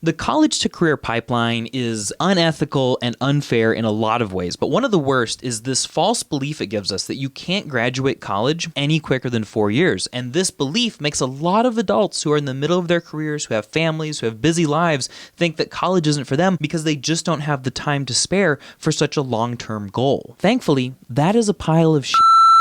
The college to career pipeline is unethical and unfair in a lot of ways, but one of the worst is this false belief it gives us that you can't graduate college any quicker than 4 years. And this belief makes a lot of adults who are in the middle of their careers, who have families, who have busy lives, think that college isn't for them because they just don't have the time to spare for such a long-term goal. Thankfully, that is a pile of shit.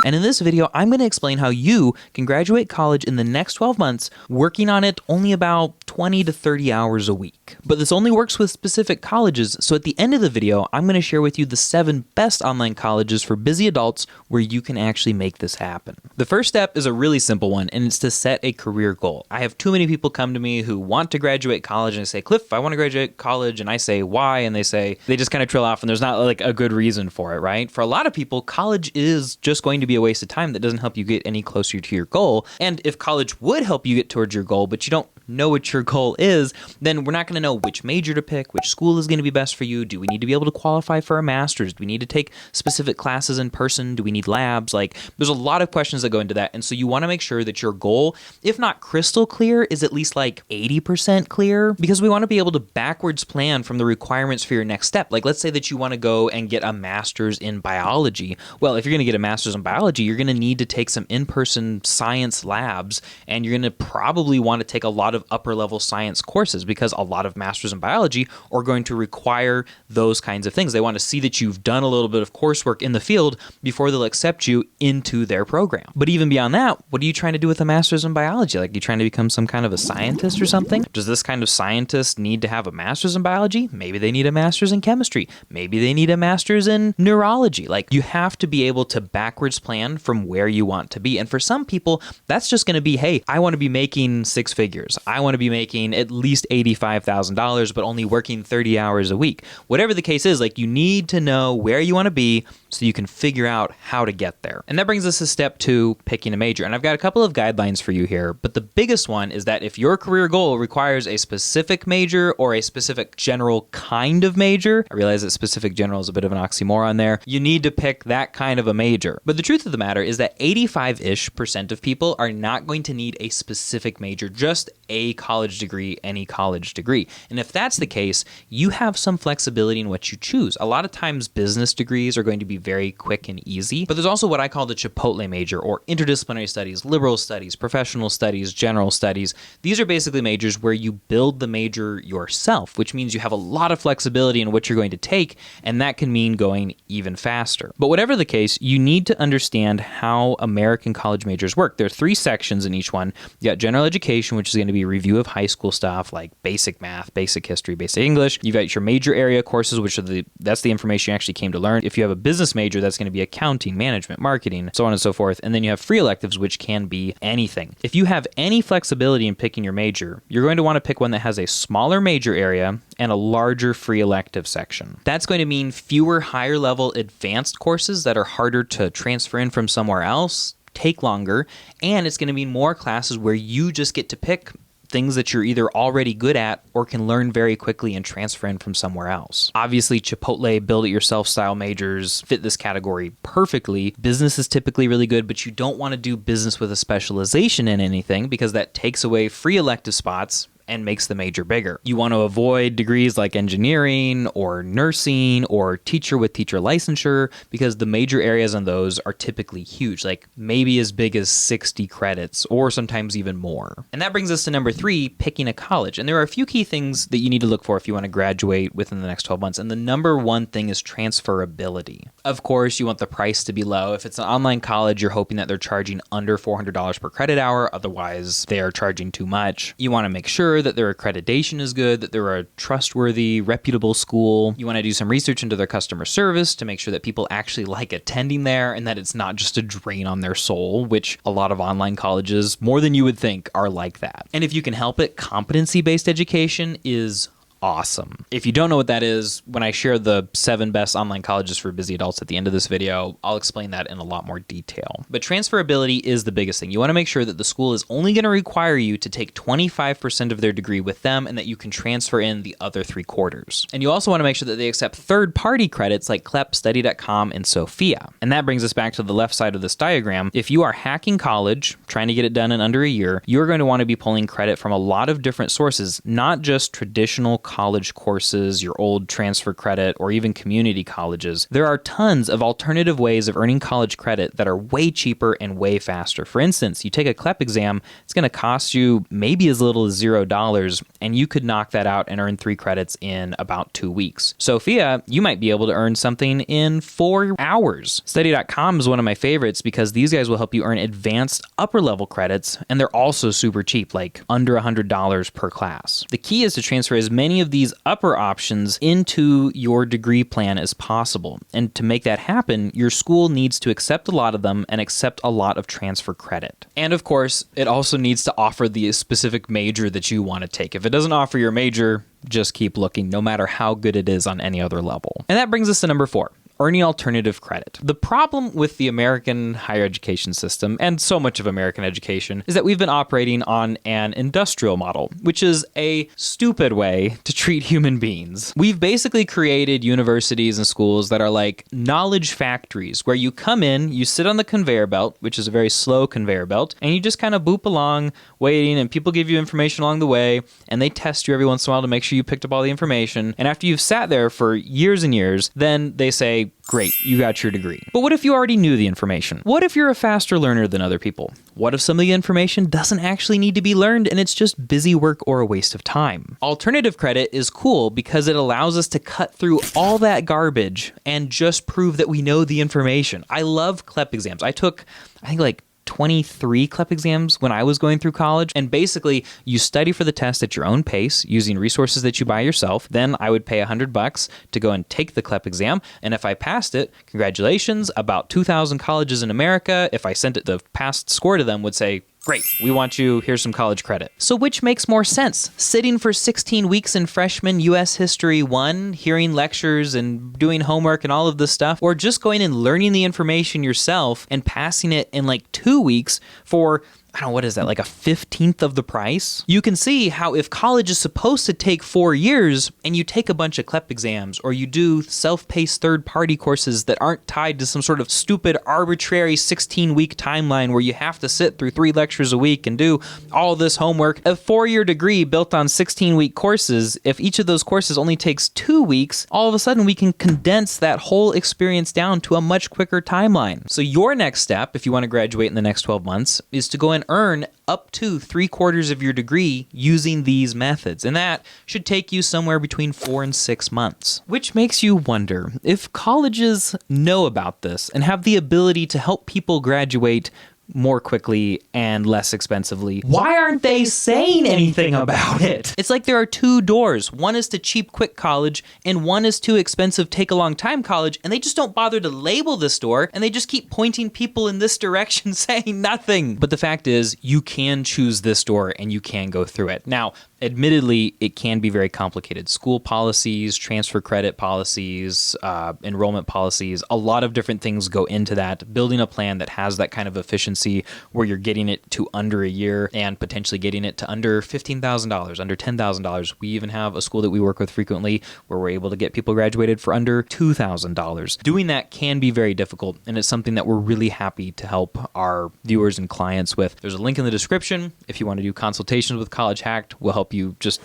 And in this video, I'm going to explain how you can graduate college in the next 12 months, working on it only about 20 to 30 hours a week. But this only works with specific colleges, so at the end of the video, I'm going to share with you the 7 best online colleges for busy adults where you can actually make this happen. The first step is a really simple one, and it's to set a career goal. I have too many people come to me who want to graduate college and say, Cliff, I want to graduate college, and I say, why? And they just kind of trail off, and there's not like a good reason for it, right? For a lot of people, college is just going to be a waste of time that doesn't help you get any closer to your goal. And if college would help you get towards your goal, but you don't know what your goal is, then we're not going to know which major to pick, which school is going to be best for you. Do we need to be able to qualify for a master's? Do we need to take specific classes in person? Do we need labs? Like, there's a lot of questions that go into that. And so you want to make sure that your goal, if not crystal clear, is at least like 80% clear, because we want to be able to backwards plan from the requirements for your next step. Like, let's say that you want to go and get a master's in biology. Well, if you're going to get a master's in biology, you're going to need to take some in-person science labs, and you're going to probably want to take a lot of upper level science courses because a lot of masters in biology are going to require those kinds of things. They want to see that you've done a little bit of coursework in the field before they'll accept you into their program. But even beyond that, what are you trying to do with a master's in biology? Like, you trying to become some kind of a scientist or something? Does this kind of scientist need to have a master's in biology? Maybe they need a master's in chemistry. Maybe they need a master's in neurology. Like, you have to be able to backwards plan from where you want to be. And for some people, that's just going to be, hey, I want to be making 6 figures. I want to be making at least $85,000, but only working 30 hours a week. Whatever the case is, like, you need to know where you want to be so you can figure out how to get there. And that brings us to step 2, picking a major. And I've got a couple of guidelines for you here, but the biggest one is that if your career goal requires a specific major or a specific general kind of major, I realize that specific general is a bit of an oxymoron there, you need to pick that kind of a major. But the truth of the matter is that 85-ish% of people are not going to need a specific major, just a college degree, any college degree. And if that's the case, you have some flexibility in what you choose. A lot of times business degrees are going to be very quick and easy, but there's also what I call the Chipotle major, or interdisciplinary studies, liberal studies, professional studies, general studies. These are basically majors where you build the major yourself, which means you have a lot of flexibility in what you're going to take, and that can mean going even faster. But whatever the case, you need to understand how American college majors work. There are 3 sections in each one. You got general education, which is going to be a review of high school stuff like basic math, basic history, basic English. You've got your major area courses, which are that's the information you actually came to learn. If you have a business major, that's going to be accounting, management, marketing, so on and so forth. And then you have free electives, which can be anything. If you have any flexibility in picking your major, you're going to want to pick one that has a smaller major area and a larger free elective section. That's going to mean fewer higher level advanced courses that are harder to transfer in from somewhere else, take longer, and it's going to mean more classes where you just get to pick things that you're either already good at or can learn very quickly and transfer in from somewhere else. Obviously, Chipotle, build-it-yourself style majors fit this category perfectly. Business is typically really good, but you don't want to do business with a specialization in anything because that takes away free elective spots and makes the major bigger. You want to avoid degrees like engineering or nursing or teacher with teacher licensure because the major areas on those are typically huge, like maybe as big as 60 credits or sometimes even more. And that brings us to number 3, picking a college. And there are a few key things that you need to look for if you want to graduate within the next 12 months. And the number 1 thing is transferability. Of course, you want the price to be low. If it's an online college, you're hoping that they're charging under $400 per credit hour. Otherwise, they are charging too much. You want to make sure that their accreditation is good, that they're a trustworthy, reputable school. You want to do some research into their customer service to make sure that people actually like attending there and that it's not just a drain on their soul, which a lot of online colleges, more than you would think, are like that. And if you can help it, competency-based education is awesome. If you don't know what that is, when I share the 7 best online colleges for busy adults at the end of this video, I'll explain that in a lot more detail. But transferability is the biggest thing. You want to make sure that the school is only going to require you to take 25% of their degree with them and that you can transfer in the other 3/4. And you also want to make sure that they accept third-party credits like CLEP, Study.com, and Sophia. And that brings us back to the left side of this diagram. If you are hacking college, trying to get it done in under a year, you're going to want to be pulling credit from a lot of different sources, not just traditional college courses, your old transfer credit, or even community colleges. There are tons of alternative ways of earning college credit that are way cheaper and way faster. For instance, you take a CLEP exam, it's going to cost you maybe as little as $0, and you could knock that out and earn 3 credits in about 2 weeks. Sophia, you might be able to earn something in 4 hours. Study.com is one of my favorites because these guys will help you earn advanced upper level credits, and they're also super cheap, like under $100 per class. The key is to transfer as many of these upper options into your degree plan as possible. And to make that happen, your school needs to accept a lot of them and accept a lot of transfer credit. And of course, it also needs to offer the specific major that you want to take. If it doesn't offer your major, just keep looking, no matter how good it is on any other level. And that brings us to number 4. Earning alternative credit. The problem with the American higher education system, and so much of American education, is that we've been operating on an industrial model, which is a stupid way to treat human beings. We've basically created universities and schools that are like knowledge factories, where you come in, you sit on the conveyor belt, which is a very slow conveyor belt, and you just kind of boop along, waiting, and people give you information along the way, and they test you every once in a while to make sure you picked up all the information. And after you've sat there for years and years, then they say, great, you got your degree. But what if you already knew the information? What if you're a faster learner than other people? What if some of the information doesn't actually need to be learned and it's just busy work or a waste of time? Alternative credit is cool because it allows us to cut through all that garbage and just prove that we know the information. I love CLEP exams. I think like 23 CLEP exams when I was going through college. And basically, you study for the test at your own pace using resources that you buy yourself. Then I would pay $100 to go and take the CLEP exam. And if I passed it, congratulations, about 2,000 colleges in America, if I sent it the passed score to them, would say, great, we want you, here's some college credit. So which makes more sense? Sitting for 16 weeks in freshman US History 1, hearing lectures and doing homework and all of this stuff, or just going and learning the information yourself and passing it in like 2 weeks for, I don't know, what is that, like a 15th of the price? You can see how if college is supposed to take 4 years and you take a bunch of CLEP exams or you do self-paced third-party courses that aren't tied to some sort of stupid arbitrary 16-week timeline where you have to sit through 3 lectures a week and do all this homework, a 4-year degree built on 16-week courses, if each of those courses only takes 2 weeks, all of a sudden we can condense that whole experience down to a much quicker timeline. So your next step, if you want to graduate in the next 12 months, is to go and earn up to 3/4 of your degree using these methods. And that should take you somewhere between 4 and 6 months. Which makes you wonder, if colleges know about this and have the ability to help people graduate more quickly and less expensively, why aren't they saying anything about it? It's like there are 2 doors. One is to cheap, quick college, and one is too expensive, take a long time college, and they just don't bother to label this door, and they just keep pointing people in this direction saying nothing. But the fact is, you can choose this door and you can go through it. Now, admittedly, it can be very complicated. School policies, transfer credit policies, enrollment policies, a lot of different things go into that. Building a plan that has that kind of efficiency where you're getting it to under a year and potentially getting it to under $15,000, under $10,000. We even have a school that we work with frequently where we're able to get people graduated for under $2,000. Doing that can be very difficult, and it's something that we're really happy to help our viewers and clients with. There's a link in the description. If you want to do consultations with College Hacked, we'll help you just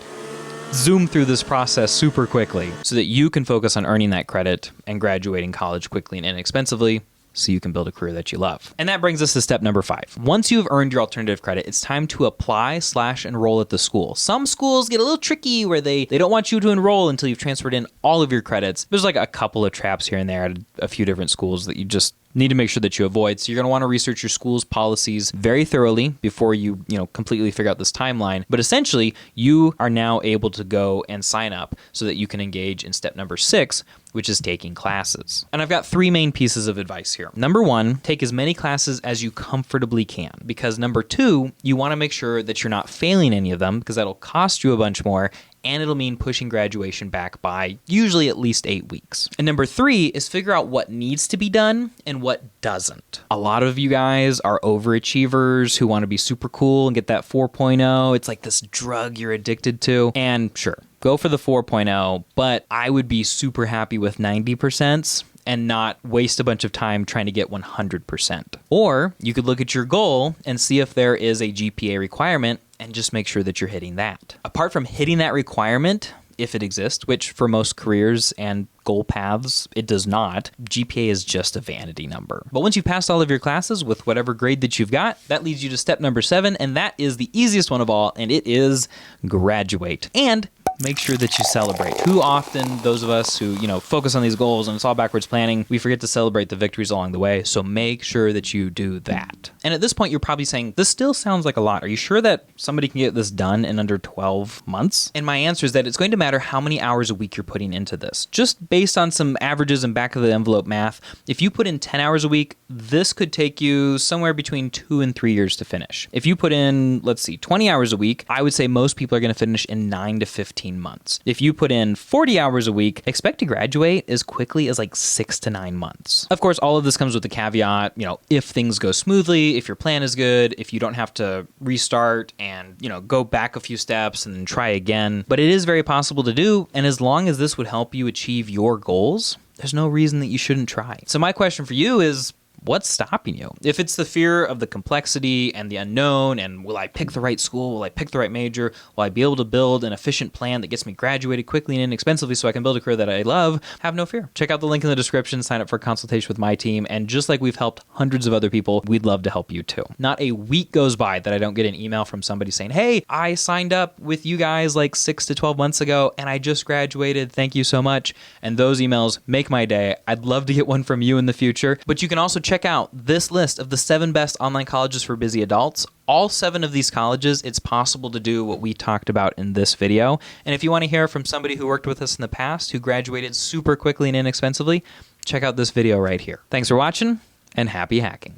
zoom through this process super quickly so that you can focus on earning that credit and graduating college quickly and inexpensively, so you can build a career that you love. And that brings us to step number 5. Once you've earned your alternative credit, it's time to apply/enroll at the school. Some schools get a little tricky where they don't want you to enroll until you've transferred in all of your credits. There's like a couple of traps here and there at a few different schools that you just need to make sure that you avoid. So you're going to want to research your school's policies very thoroughly before you completely figure out this timeline. But essentially, you are now able to go and sign up so that you can engage in step number 6, which is taking classes. And I've got 3 main pieces of advice here. Number 1, take as many classes as you comfortably can, because number 2, you want to make sure that you're not failing any of them, because that'll cost you a bunch more and it'll mean pushing graduation back by usually at least 8 weeks. And number 3 is figure out what needs to be done and what doesn't. A lot of you guys are overachievers who want to be super cool and get that 4.0. It's like this drug you're addicted to. And sure, go for the 4.0, but I would be super happy with 90% and not waste a bunch of time trying to get 100%. Or you could look at your goal and see if there is a GPA requirement and just make sure that you're hitting that. Apart from hitting that requirement, if it exists, which for most careers and goal paths, it does not, GPA is just a vanity number. But once you've passed all of your classes with whatever grade that you've got, that leads you to step number 7, and that is the easiest one of all, and it is graduate. And make sure that you celebrate. Too often, those of us who, focus on these goals and it's all backwards planning, we forget to celebrate the victories along the way. So make sure that you do that. And at this point, you're probably saying, this still sounds like a lot. Are you sure that somebody can get this done in under 12 months? And my answer is that it's going to matter how many hours a week you're putting into this. Just based on some averages and back of the envelope math, if you put in 10 hours a week, this could take you somewhere between 2 and 3 years to finish. If you put in, 20 hours a week, I would say most people are going to finish in 9 to 15 months. If you put in 40 hours a week, expect to graduate as quickly as 6 to 9 months. Of course, all of this comes with the caveat, if things go smoothly, if your plan is good, if you don't have to restart and, go back a few steps and then try again. But it is very possible to do, and as long as this would help you achieve your goals, there's no reason that you shouldn't try. So my question for you is, what's stopping you? If it's the fear of the complexity and the unknown, and will I pick the right school? Will I pick the right major? Will I be able to build an efficient plan that gets me graduated quickly and inexpensively so I can build a career that I love? Have no fear. Check out the link in the description, sign up for a consultation with my team, and just like we've helped hundreds of other people, we'd love to help you too. Not a week goes by that I don't get an email from somebody saying, hey, I signed up with you guys 6 to 12 months ago and I just graduated. Thank you so much. And those emails make my day. I'd love to get one from you in the future, but you can also check out this list of the 7 best online colleges for busy adults. All 7 of these colleges, it's possible to do what we talked about in this video. And if you want to hear from somebody who worked with us in the past, who graduated super quickly and inexpensively, check out this video right here. Thanks for watching, and happy hacking.